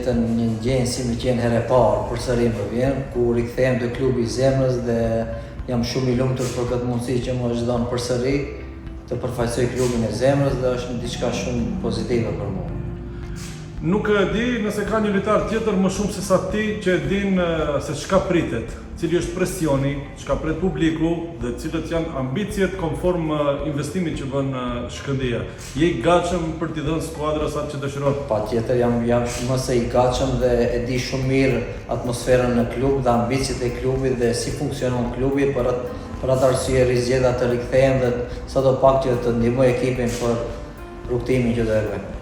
jetën një ndjenjë si me qenë herë e parë përsëri më vjen, ku rikthehem te klubi i zemrës dhe jam shumë i lumtur për këtë mundësi që më është dhënë përsëri të përfaqësoj klubin e zemrës dhe është diçka shumë pozitive për mua. Nuk e di nëse ka një lojtar tjetër më shumë se sa ti që e din se çka pritet, cili është presioni, çka pret publiku dhe cilët janë ambicjet konform investimit që bën Shkëndija. Je i gatshëm për t'i dhënë skuadrës atë që dëshiron? Patjetër jam më se i gatshëm dhe e di shumë mirë atmosferën në klub dhe ambicjet e klubit dhe si funksionon klubi, për atë arsye rizgjeda të rikthehem dhe sadopak që të ndihmoj ekipin për rrugtimin që do e bëjmë.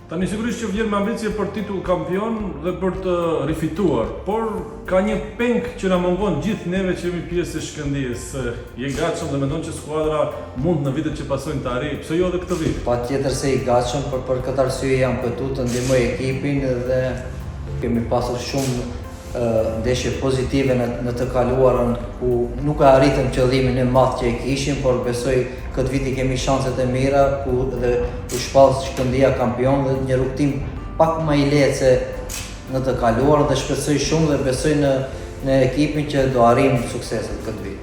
Tani sigurisht që vjen me ambicie për titull kampion dhe për të rifituar, por ka një peng që na mungon gjithë neve që jemi pjesë e Shkëndijës. Je gatshëm dhe mendon që skuadra mund në vitet që pasojnë të arrijë, pse jo edhe këtë vit? Patjetër se i gatshëm, për këtë arsye jam këtu të ndihmoj ekipin dhe kemi pasur shumë ndeshje pozitive në të kaluarën ku nuk e arritëm qëllimin e madh që e kishim, por besoj këtë vit i kemi shanset e mira dhe u shpall Shkëndija kampion dhe një rrugtim pak më i lehtë se në të kaluarën dhe shpresoj shumë dhe besoj në ekipin që do arrijmë sukseset këtë vit.